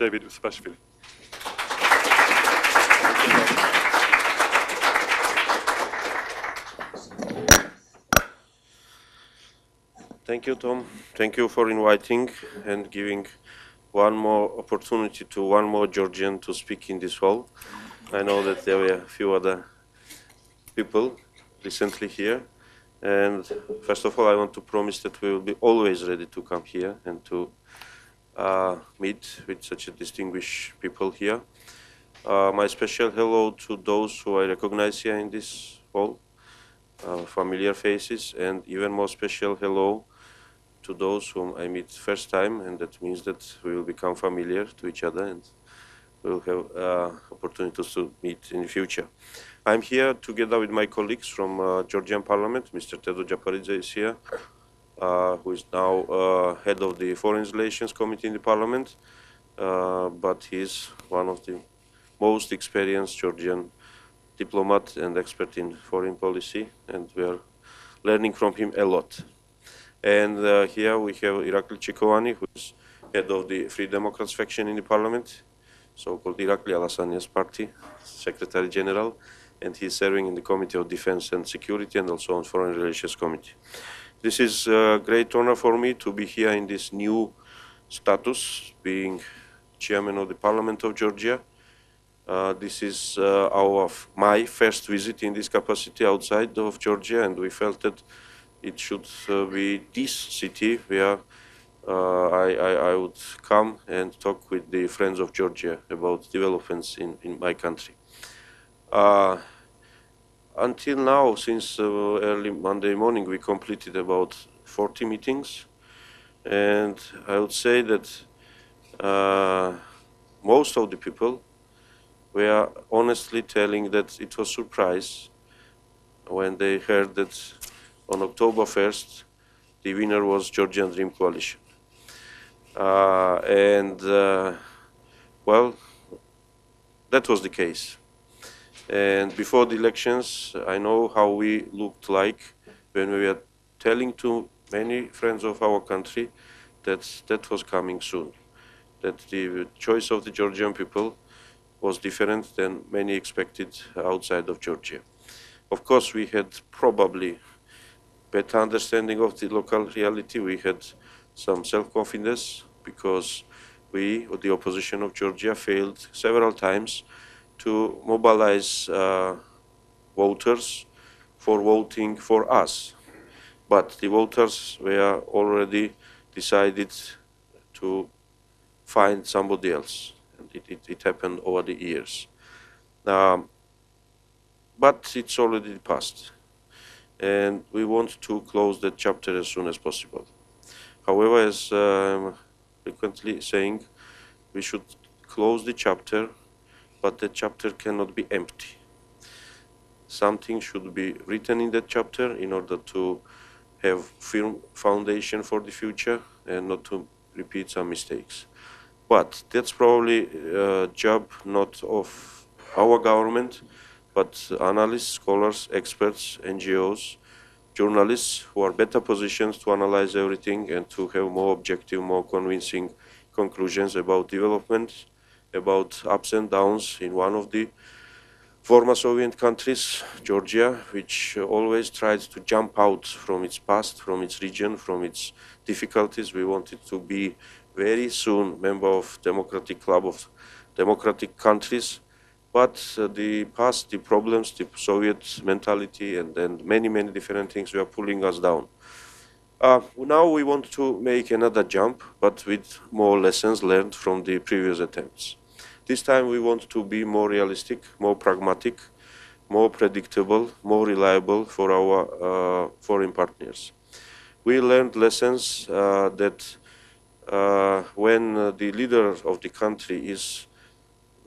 David უსუფაშვილი. Thank you, Tom. Thank you for inviting and giving one more opportunity to one more Georgian to speak in this hall. I know that there were a few other people recently here. And first of all, I want to promise that we will be always ready to come here and to meet with such a distinguished people here. My special hello to those who I recognize here in this hall, familiar faces, and even more special hello to those whom I meet first time, and that means that we will become familiar to each other and we will have opportunities to meet in the future. I'm here together with my colleagues from Georgian Parliament. Mr. Tedo Japaridze is here, who is now head of the Foreign Relations Committee in the Parliament, but he's one of the most experienced Georgian diplomat and expert in foreign policy, and we are learning from him a lot. And here we have Irakli Chikovani, who is head of the Free Democrats faction in the Parliament, so-called Irakli Alasania's party, Secretary General, and he is serving in the Committee of Defense and Security and also on Foreign Relations Committee. This is a great honor for me to be here in this new status, being chairman of the Parliament of Georgia. This is my first visit in this capacity outside of Georgia, and we felt that it should be this city where I would come and talk with the friends of Georgia about developments in my country. Until now, since early Monday morning, we completed about 40 meetings, and I would say that most of the people were honestly telling that it was a surprise when they heard that on October 1st, the winner was Georgian Dream Coalition. Well, that was the case. And before the elections, I know how we looked like when we were telling to many friends of our country that that was coming soon, that the choice of the Georgian people was different than many expected outside of Georgia. Of course, we had probably better understanding of the local reality. We had some self-confidence because we, the opposition of Georgia, failed several times to mobilize voters for voting for us. But the voters were already decided to find somebody else. And it happened over the years. But it's already past. And we want to close that chapter as soon as possible. However, as I'm frequently saying, we should close the chapter, but the chapter cannot be empty. Something should be written in that chapter in order to have firm foundation for the future and not to repeat some mistakes. But that's probably a job not of our government, but analysts, scholars, experts, NGOs, journalists who are better positioned to analyze everything and to have more objective, more convincing conclusions about development, about ups and downs in one of the former Soviet countries, Georgia, which always tried to jump out from its past, from its region, from its difficulties. We wanted to be very soon member of democratic club of democratic countries. But the past, the problems, the Soviet mentality, and many, many different things were pulling us down. Now we want to make another jump, but with more lessons learned from the previous attempts. This time we want to be more realistic, more pragmatic, more predictable, more reliable for our foreign partners. We learned lessons that when the leader of the country is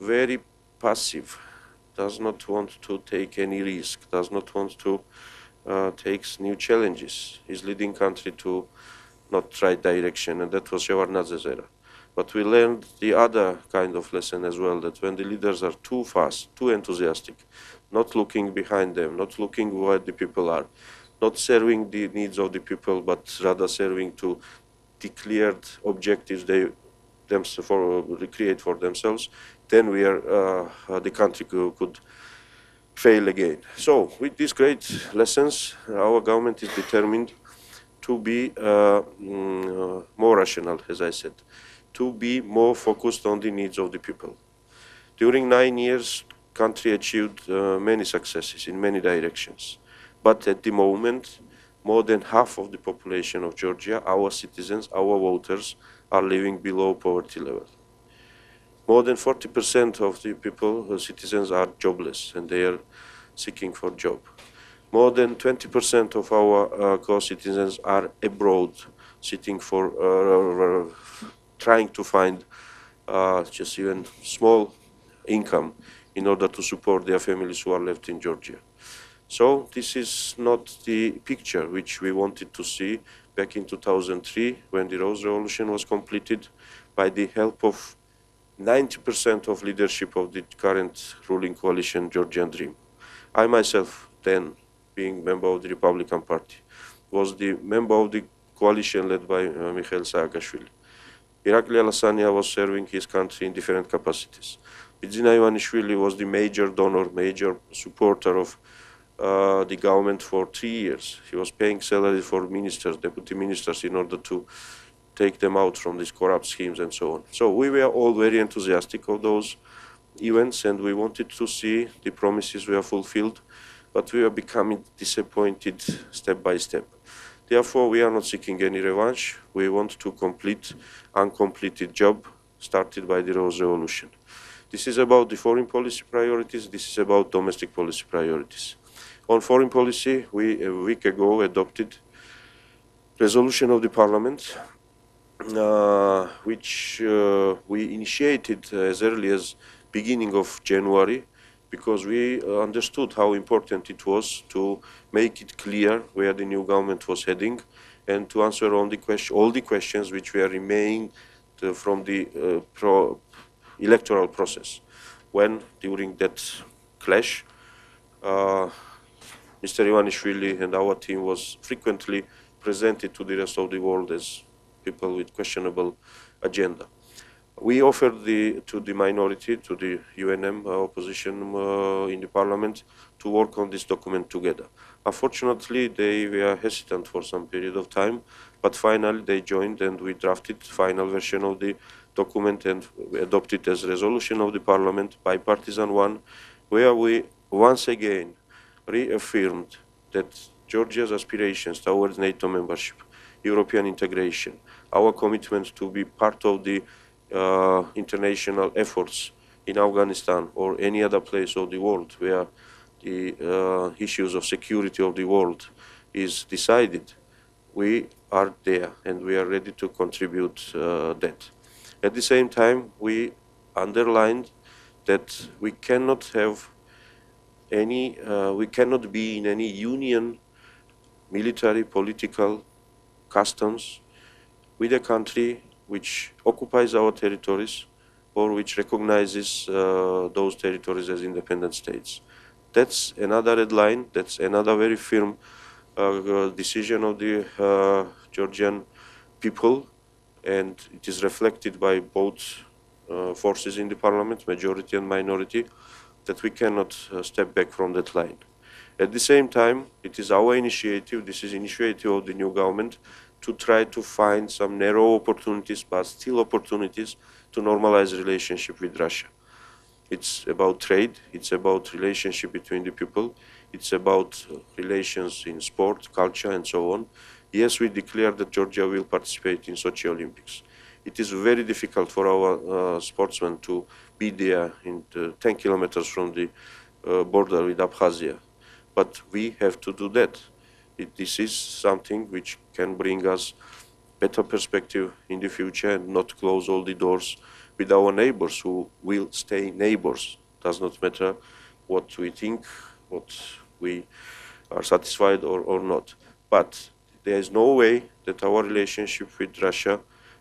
very passive, does not want to take any risk, does not want to take new challenges, is leading country to not right direction, and that was Shevardnadze's era. But we learned the other kind of lesson as well, that when the leaders are too fast, too enthusiastic, not looking behind them, not looking where the people are, not serving the needs of the people, but rather serving to declared objectives they recreate for themselves, then the country could fail again. So, with these great lessons, our government is determined to be more rational, as I said, to be more focused on the needs of the people. During 9 years, country achieved many successes in many directions. But at the moment, more than half of the population of Georgia, our citizens, our voters, are living below poverty level. More than 40% of the people, citizens, are jobless, and they are seeking for job. More than 20% of our co-citizens are abroad, seeking for, trying to find just even small income in order to support their families who are left in Georgia. So this is not the picture which we wanted to see back in 2003 when the Rose Revolution was completed by the help of 90% of leadership of the current ruling coalition, Georgian Dream. I myself, then being member of the Republican Party, was the member of the coalition led by Mikhail Saakashvili. Irakli Alasania was serving his country in different capacities. Bidzina Ivanishvili was the major donor, major supporter of the government for 3 years. He was paying salaries for ministers, deputy ministers, in order to take them out from these corrupt schemes and so on. So we were all very enthusiastic of those events, and we wanted to see the promises were fulfilled, but we were becoming disappointed step by step. Therefore, we are not seeking any revenge. We want to complete uncompleted job started by the Rose Revolution. This is about the foreign policy priorities. This is about domestic policy priorities. On foreign policy, we a week ago adopted resolution of the Parliament, which we initiated as early as beginning of January, because we understood how important it was to make it clear where the new government was heading and to answer all the questions which were remaining from the electoral process. When, during that clash, Mr. Ivanishvili and our team was frequently presented to the rest of the world as people with questionable agenda. We offered to the minority, to the UNM opposition in the parliament, to work on this document together. Unfortunately, they were hesitant for some period of time, but finally they joined and we drafted final version of the document and adopted as resolution of the parliament, bipartisan one, where we once again reaffirmed that Georgia's aspirations towards NATO membership, European integration, our commitment to be part of the international efforts in Afghanistan or any other place of the world where the issues of security of the world is decided, we are there and we are ready to contribute that. At the same time, we underlined that we cannot have any, we cannot be in any union, military, political, customs with a country which occupies our territories or which recognizes those territories as independent states. That's another red line, that's another very firm decision of the Georgian people, and it is reflected by both forces in the parliament, majority and minority, that we cannot step back from that line. At the same time, it is our initiative, this is initiative of the new government, to try to find some narrow opportunities, but still opportunities to normalize relationship with Russia. It's about trade, it's about relationship between the people, it's about relations in sport, culture, and so on. Yes, we declare that Georgia will participate in Sochi Olympics. It is very difficult for our sportsmen to be there in 10 kilometers from the border with Abkhazia. But we have to do that. This is something which can bring us better perspective in the future and not close all the doors with our neighbors who will stay neighbors. Does not matter what we think, what we are satisfied or not. But there is no way that our relationship with Russia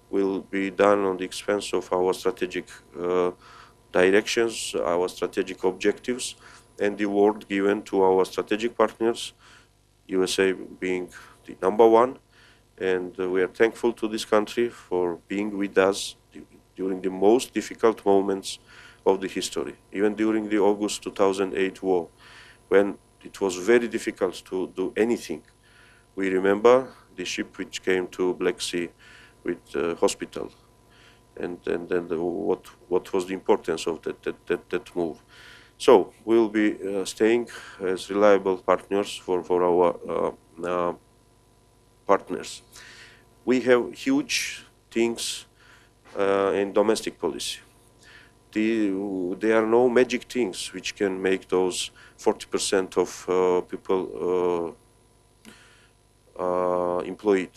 will be done on the expense of our strategic directions, our strategic objectives, and the word given to our strategic partners, USA being the number one. And we are thankful to this country for being with us during the most difficult moments of the history, even during the August 2008 war, when it was very difficult to do anything. We remember the ship which came to Black Sea with hospital, and what was the importance of that move. So we'll be staying as reliable partners for our partners. We have huge things in domestic policy. There are no magic things which can make those 40% of people employed.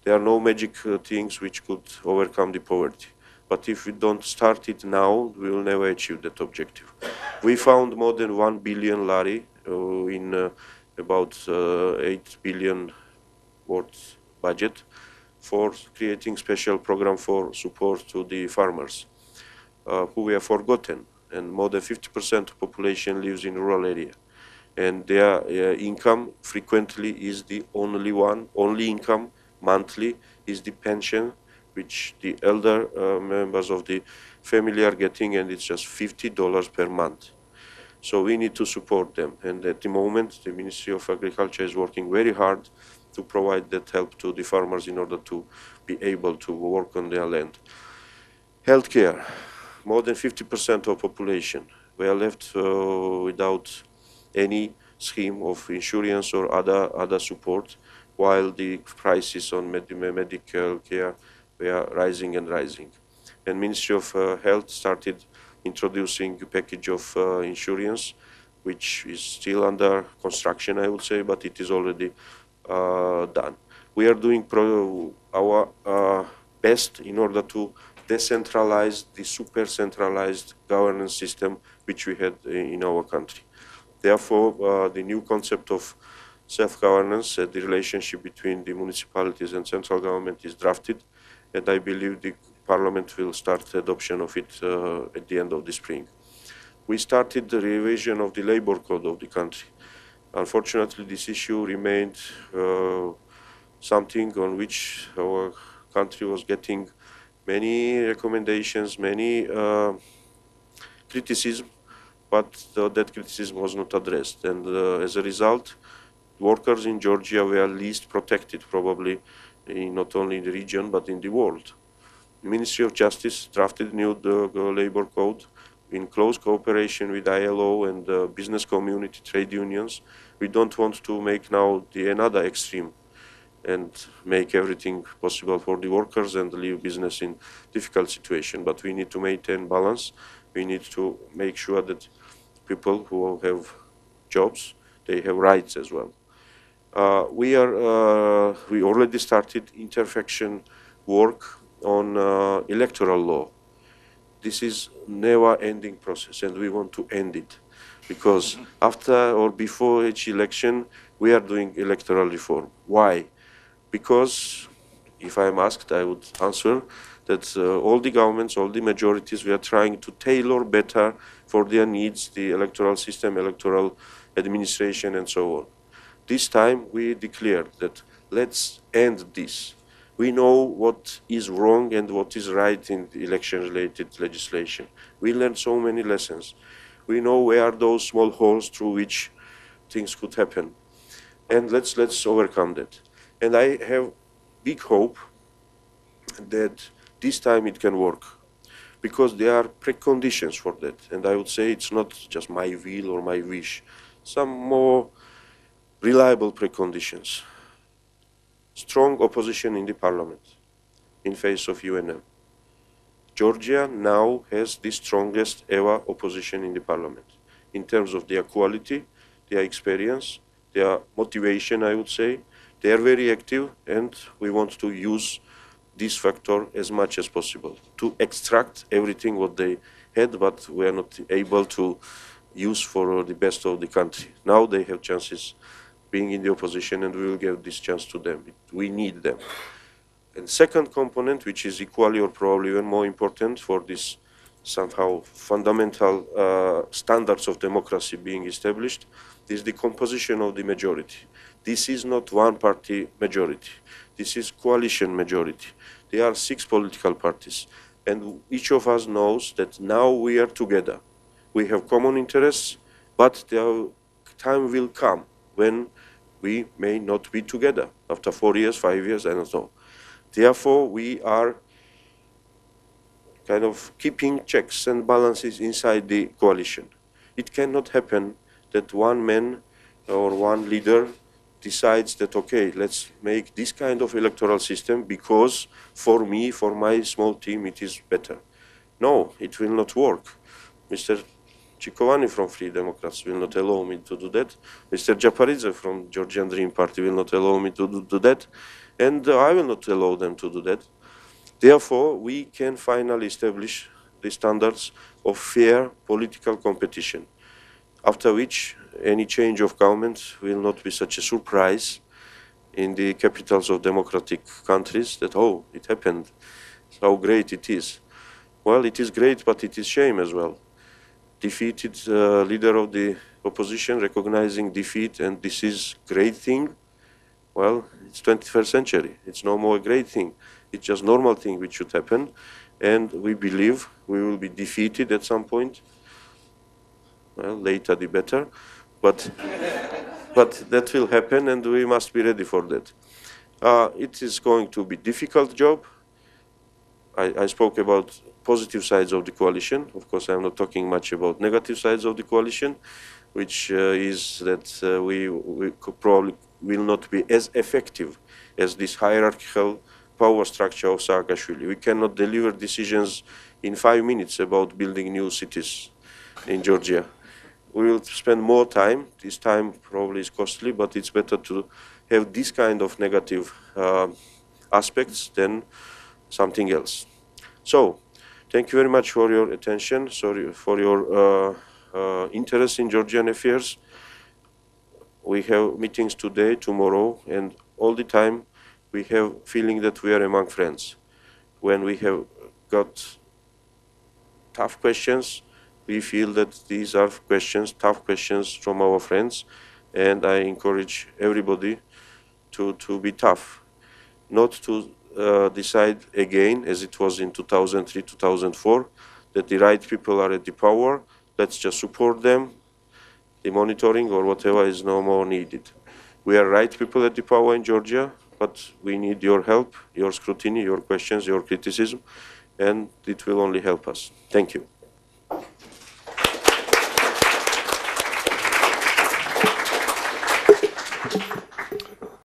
There are no magic things which could overcome the poverty. But if we don't start it now, we will never achieve that objective. We found more than 1 billion lari in about 8 billion worth budget for creating special program for support to the farmers who were forgotten, and more than 50% of population lives in rural area, and their income frequently is the only income monthly is the pension which the elder members of the family are getting, and it's just $50 per month. So we need to support them, and at the moment the Ministry of Agriculture is working very hard to provide that help to the farmers in order to be able to work on their land. Healthcare, more than 50% of population were left without any scheme of insurance or other support, while the prices on medical care were rising and rising. And Ministry of Health started introducing a package of insurance, which is still under construction, I would say, but it is already done. We are doing our best in order to decentralize the super centralized governance system which we had in our country. Therefore, the new concept of self-governance, the relationship between the municipalities and central government is drafted, and I believe the Parliament will start adoption of it at the end of the spring. We started the revision of the labor code of the country. Unfortunately, this issue remained something on which our country was getting many recommendations, many criticism, but that criticism was not addressed. And as a result, workers in Georgia were least protected, probably not only in the region, but in the world. The Ministry of Justice drafted new labor code in close cooperation with ILO and business community, trade unions. We don't want to make now another extreme and make everything possible for the workers and leave business in difficult situation. But we need to maintain balance. We need to make sure that people who have jobs, they have rights as well. We already started interfaction work on electoral law. This is never-ending process, and we want to end it, because after or before each election, we are doing electoral reform. Why? Because if I am asked, I would answer that all the governments, all the majorities, we are trying to tailor better for their needs the electoral system, electoral administration, and so on. This time we declared that let's end this. We know what is wrong and what is right in the election-related legislation. We learned so many lessons. We know where are those small holes through which things could happen. And let's overcome that. And I have big hope that this time it can work, because there are preconditions for that. And I would say it's not just my will or my wish. Some more reliable preconditions. Strong opposition in the parliament in face of UNM. Georgia now has the strongest ever opposition in the parliament in terms of their quality, their experience, their motivation, I would say. They are very active, and we want to use this factor as much as possible to extract everything what they had, but we are not able to use for the best of the country. Now they have chances being in the opposition, and we will give this chance to them. We need them. And second component, which is equally or probably even more important for this somehow fundamental standards of democracy being established, is the composition of the majority. This is not one-party majority. This is coalition majority. There are 6 political parties. and each of us knows that now we are together. We have common interests, but the time will come when we may not be together after 4 years, 5 years, I don't know. Therefore, we are kind of keeping checks and balances inside the coalition. It cannot happen that one man or one leader decides that, okay, let's make this kind of electoral system because for me, for my small team, it is better. No, it will not work. Mr. Cikovani from Free Democrats will not allow me to do that. Mr. Japaridze from Georgian Dream Party will not allow me to do that. And I will not allow them to do that. Therefore, we can finally establish the standards of fair political competition, after which any change of government will not be such a surprise in the capitals of democratic countries that, oh, it happened, how great it is. Well, it is great, but it is shame as well. Defeated leader of the opposition recognizing defeat, and this is great thing. Well, it's 21st century. It's no more a great thing. It's just normal thing which should happen. And we believe we will be defeated at some point. Well, later the better. But that will happen, and we must be ready for that. It is going to be a difficult job. I spoke about positive sides of the coalition. Of course, I'm not talking much about negative sides of the coalition, which is that we probably will not be as effective as this hierarchical power structure of Saakashvili. We cannot deliver decisions in 5 minutes about building new cities in Georgia. We will spend more time. This time probably is costly, but it's better to have this kind of negative aspects than something else. So, thank you very much for your attention, sorry for your interest in Georgian affairs. We have meetings today, tomorrow, and all the time we have feeling that we are among friends. When we have got tough questions, we feel that these are questions, tough questions from our friends, and I encourage everybody to be tough, not to decide again, as it was in 2003, 2004, that the right people are at the power, let's just support them, the monitoring or whatever is no more needed. We are right people at the power in Georgia, but we need your help, your scrutiny, your questions, your criticism, and it will only help us. Thank you.